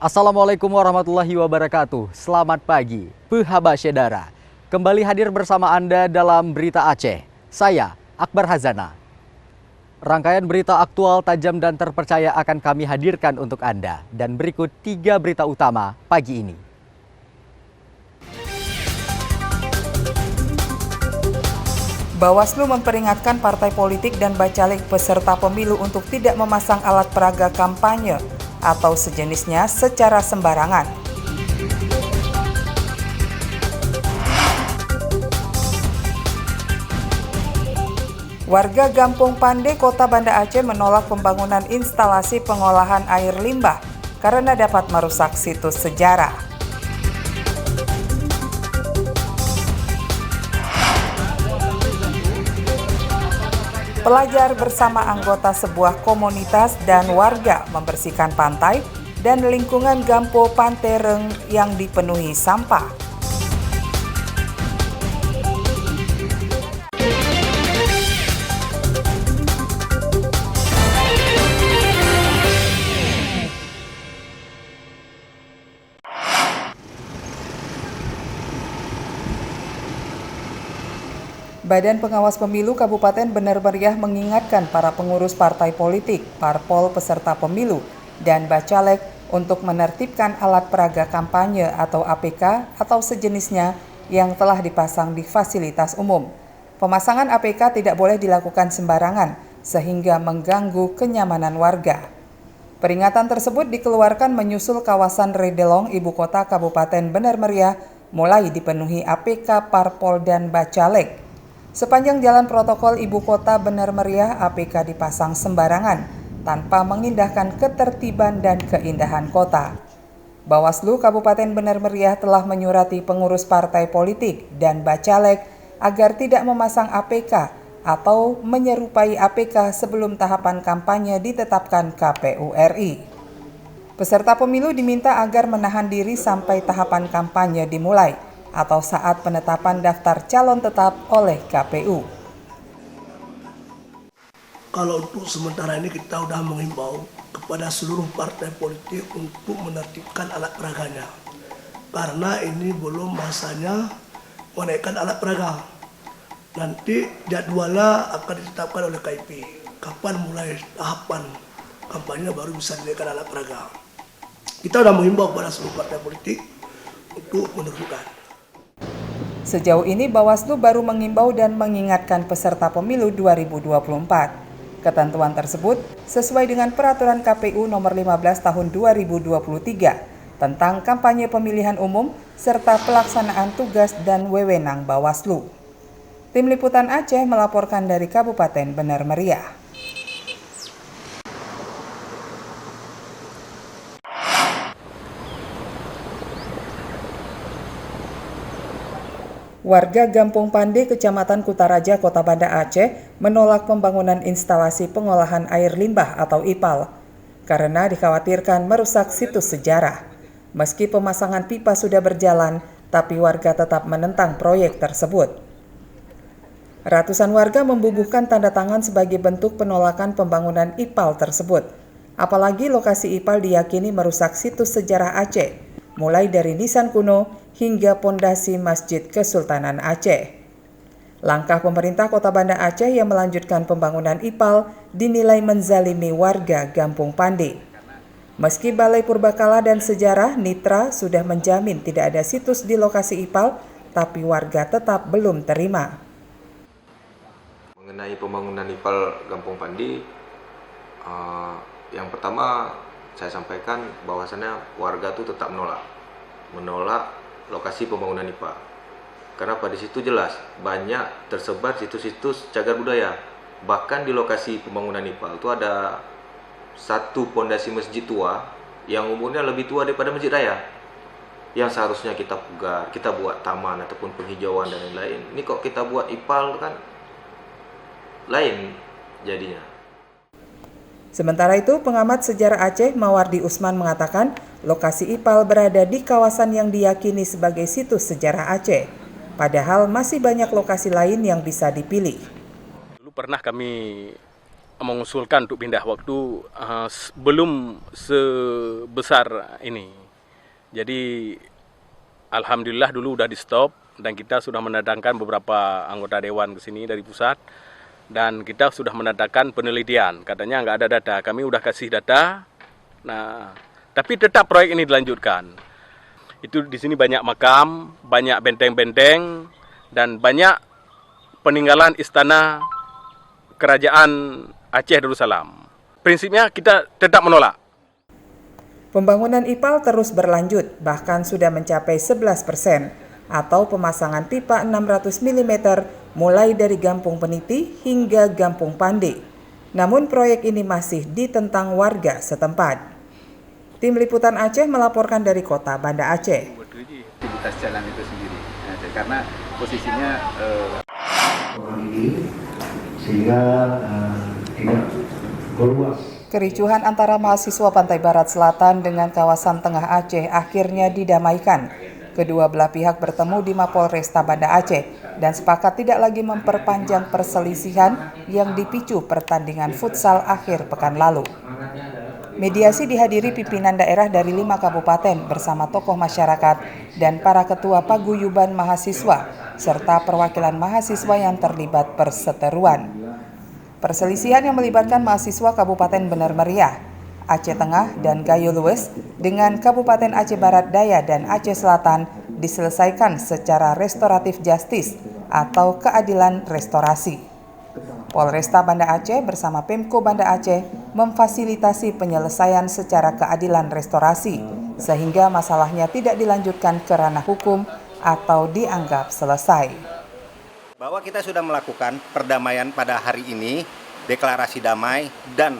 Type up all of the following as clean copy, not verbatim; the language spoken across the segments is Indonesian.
Assalamualaikum warahmatullahi wabarakatuh. Selamat pagi, Pehaba Syedara. Kembali hadir bersama Anda dalam Berita Aceh. Saya, Akbar Hazana. Rangkaian berita aktual, tajam, dan terpercaya akan kami hadirkan untuk Anda. Dan berikut 3 berita utama pagi ini. Bawaslu memperingatkan partai politik dan bacalek peserta pemilu untuk tidak memasang alat peraga kampanye atau sejenisnya secara sembarangan. Warga Gampung Pande, Kota Banda Aceh menolak pembangunan instalasi pengolahan air limbah karena dapat merusak situs sejarah. Pelajar bersama anggota sebuah komunitas dan warga membersihkan pantai dan lingkungan Gampo Pantereng yang dipenuhi sampah. Badan Pengawas Pemilu Kabupaten Bener Meriah mengingatkan para pengurus partai politik, parpol peserta pemilu, dan bacalek untuk menertibkan alat peraga kampanye atau APK atau sejenisnya yang telah dipasang di fasilitas umum. Pemasangan APK tidak boleh dilakukan sembarangan sehingga mengganggu kenyamanan warga. Peringatan tersebut dikeluarkan menyusul kawasan Redelong, ibu kota Kabupaten Bener Meriah, mulai dipenuhi APK parpol dan bacalek. Sepanjang jalan protokol ibu kota Bener Meriah, APK dipasang sembarangan tanpa mengindahkan ketertiban dan keindahan kota. Bawaslu Kabupaten Bener Meriah telah menyurati pengurus partai politik dan bacalek agar tidak memasang APK atau menyerupai APK sebelum tahapan kampanye ditetapkan KPU RI. Peserta pemilu diminta agar menahan diri sampai tahapan kampanye dimulai atau saat penetapan daftar calon tetap oleh KPU. Kalau untuk sementara ini kita sudah menghimbau kepada seluruh partai politik untuk menertibkan alat peraganya. Karena ini belum masanya menaikkan alat peraga. Nanti jadwalnya akan ditetapkan oleh KIP. Kapan mulai tahapan kampanye baru bisa dinaikkan alat peraga. Kita sudah menghimbau kepada seluruh partai politik untuk menertibkan. Sejauh ini Bawaslu baru mengimbau dan mengingatkan peserta pemilu 2024. Ketentuan tersebut sesuai dengan peraturan KPU nomor 15 tahun 2023 tentang kampanye pemilihan umum serta pelaksanaan tugas dan wewenang Bawaslu. Tim Liputan Aceh melaporkan dari Kabupaten Bener Meriah. Warga Gampung Pande, Kecamatan Kutaraja, Kota Banda Aceh menolak pembangunan instalasi pengolahan air limbah atau IPAL karena dikhawatirkan merusak situs sejarah. Meski pemasangan pipa sudah berjalan, tapi warga tetap menentang proyek tersebut. Ratusan warga membubuhkan tanda tangan sebagai bentuk penolakan pembangunan IPAL tersebut. Apalagi lokasi IPAL diyakini merusak situs sejarah Aceh, mulai dari nisan kuno hingga pondasi Masjid Kesultanan Aceh. Langkah pemerintah Kota Banda Aceh yang melanjutkan pembangunan IPAL dinilai menzalimi warga Gampung Pande. Meski Balai Purbakala dan Sejarah Nitra sudah menjamin tidak ada situs di lokasi IPAL, tapi warga tetap belum terima. Mengenai pembangunan IPAL Gampung Pande, yang pertama saya sampaikan bahwasannya warga itu tetap menolak lokasi pembangunan IPAL. Karena pada situ jelas banyak tersebar situs-situs cagar budaya. Bahkan di lokasi pembangunan IPAL itu ada satu pondasi masjid tua yang umurnya lebih tua daripada masjid raya. Yang seharusnya kita pugar, kita buat taman ataupun penghijauan dan lain-lain. Ini kok kita buat IPAL kan lain jadinya. Sementara itu, pengamat sejarah Aceh Mawardi Usman mengatakan lokasi IPAL berada di kawasan yang diyakini sebagai situs sejarah Aceh. Padahal masih banyak lokasi lain yang bisa dipilih. Dulu pernah kami mengusulkan untuk pindah waktu belum sebesar ini. Jadi alhamdulillah dulu udah di stop dan kita sudah mendatangkan beberapa anggota dewan ke sini dari pusat dan kita sudah mendatangkan penelitian. Katanya nggak ada data. Kami udah kasih data. Nah, tapi tetap proyek ini dilanjutkan. Itu di sini banyak makam, banyak benteng-benteng dan banyak peninggalan istana kerajaan Aceh Darussalam. Prinsipnya kita tetap menolak. Pembangunan IPAL terus berlanjut, bahkan sudah mencapai 11%, atau pemasangan pipa 600 mm mulai dari Gampung Peniti hingga Gampung Pande. Namun proyek ini masih ditentang warga setempat. Tim Liputan Aceh melaporkan dari kota Banda Aceh. Aktivitas jalan itu sendiri, karena posisinya sehingga tidak meluas. Kericuhan antara mahasiswa Pantai Barat Selatan dengan kawasan Tengah Aceh akhirnya didamaikan. Kedua belah pihak bertemu di Mapolresta Banda Aceh dan sepakat tidak lagi memperpanjang perselisihan yang dipicu pertandingan futsal akhir pekan lalu. Mediasi dihadiri pimpinan daerah dari 5 kabupaten bersama tokoh masyarakat dan para ketua paguyuban mahasiswa serta perwakilan mahasiswa yang terlibat perseteruan. Perselisihan yang melibatkan mahasiswa Kabupaten Bener Meriah, Aceh Tengah, dan Gayo Lues dengan Kabupaten Aceh Barat Daya dan Aceh Selatan diselesaikan secara restoratif justice atau keadilan restorasi. Polresta Banda Aceh bersama Pemko Banda Aceh memfasilitasi penyelesaian secara keadilan restorasi sehingga masalahnya tidak dilanjutkan ke ranah hukum atau dianggap selesai. Bahwa kita sudah melakukan perdamaian pada hari ini, deklarasi damai dan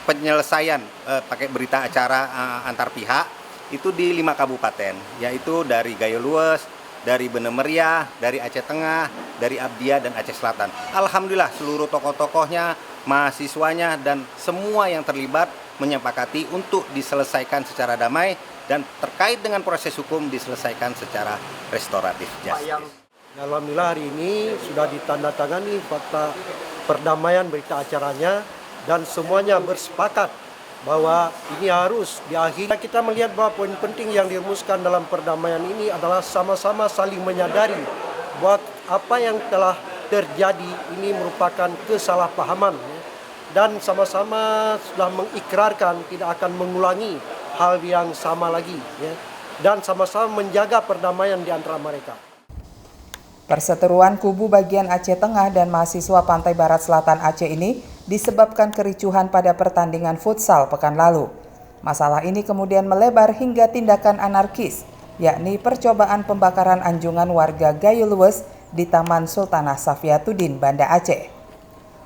penyelesaian pakai berita acara antar pihak itu di 5 kabupaten, yaitu dari Gayo Lues, dari Bener Meriah, dari Aceh Tengah, dari Abdia dan Aceh Selatan. Alhamdulillah seluruh tokoh-tokohnya, mahasiswanya dan semua yang terlibat menyepakati untuk diselesaikan secara damai dan terkait dengan proses hukum diselesaikan secara restoratif justice. Alhamdulillah hari ini sudah ditandatangani fakta perdamaian berita acaranya dan semuanya bersepakat bahwa ini harus diakhiri. Kita melihat bahwa poin penting yang dirumuskan dalam perdamaian ini adalah sama-sama saling menyadari bahwa apa yang telah terjadi ini merupakan kesalahpahaman dan sama-sama sudah mengikrarkan tidak akan mengulangi hal yang sama lagi dan sama-sama menjaga perdamaian di antara mereka. Perseteruan kubu bagian Aceh Tengah dan mahasiswa Pantai Barat Selatan Aceh ini disebabkan kericuhan pada pertandingan futsal pekan lalu. Masalah ini kemudian melebar hingga tindakan anarkis, yakni percobaan pembakaran anjungan warga Gayo Lues di Taman Sultanah Safiatuddin, Banda Aceh.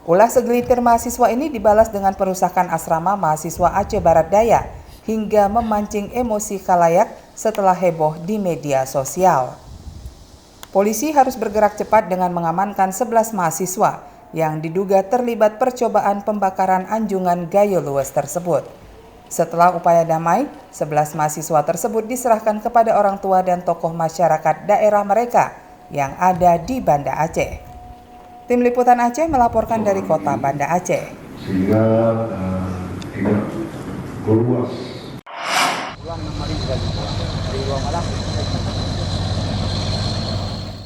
Ulah segelintir mahasiswa ini dibalas dengan perusakan asrama mahasiswa Aceh Barat Daya hingga memancing emosi khalayak setelah heboh di media sosial. Polisi harus bergerak cepat dengan mengamankan 11 mahasiswa yang diduga terlibat percobaan pembakaran anjungan Gayo Lues tersebut. Setelah upaya damai, 11 mahasiswa tersebut diserahkan kepada orang tua dan tokoh masyarakat daerah mereka yang ada di Banda Aceh. Tim Liputan Aceh melaporkan dari kota Banda Aceh. Sehingga tidak meluas.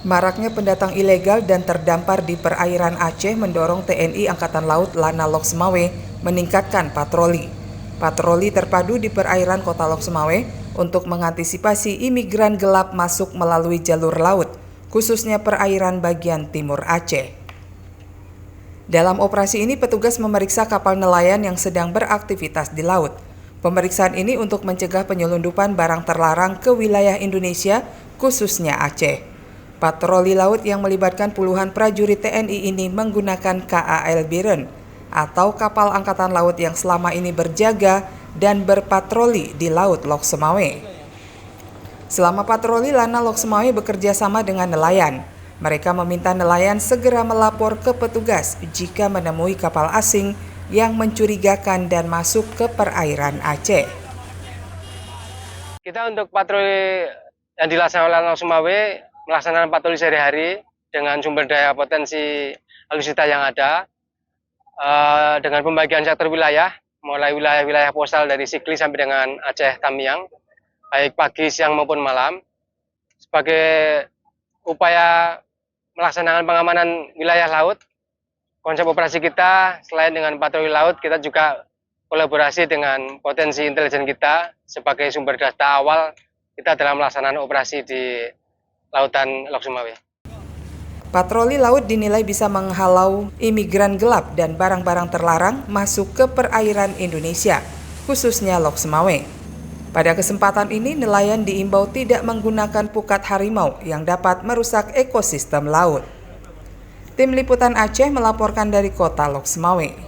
Maraknya pendatang ilegal dan terdampar di perairan Aceh mendorong TNI Angkatan Laut Lana Lok Semawe meningkatkan patroli. Patroli terpadu di perairan kota Lok Semawe untuk mengantisipasi imigran gelap masuk melalui jalur laut, khususnya perairan bagian timur Aceh. Dalam operasi ini petugas memeriksa kapal nelayan yang sedang beraktivitas di laut. Pemeriksaan ini untuk mencegah penyelundupan barang terlarang ke wilayah Indonesia, khususnya Aceh. Patroli laut yang melibatkan puluhan prajurit TNI ini menggunakan KAL Biren atau kapal angkatan laut yang selama ini berjaga dan berpatroli di Laut Lok Semawe. Selama patroli, Lana Lok Semawe bekerja sama dengan nelayan. Mereka meminta nelayan segera melapor ke petugas jika menemui kapal asing yang mencurigakan dan masuk ke perairan Aceh. Kita untuk patroli yang dilaksanakan oleh Lok Semawe melaksanakan patroli sehari-hari dengan sumber daya potensi alutsista yang ada. dengan pembagian sektor wilayah, mulai wilayah-wilayah postal dari Sigli sampai dengan Aceh Tamiang, baik pagi, siang maupun malam, sebagai upaya melaksanakan pengamanan wilayah laut. Konsep operasi kita selain dengan patroli laut, kita juga kolaborasi dengan potensi intelijen kita sebagai sumber data awal kita dalam melaksanakan operasi di lautan Lok Sumawe. Patroli laut dinilai bisa menghalau imigran gelap dan barang-barang terlarang masuk ke perairan Indonesia, khususnya Lok Sumawe. Pada kesempatan ini, nelayan diimbau tidak menggunakan pukat harimau yang dapat merusak ekosistem laut. Tim Liputan Aceh melaporkan dari kota Lok Sumawe.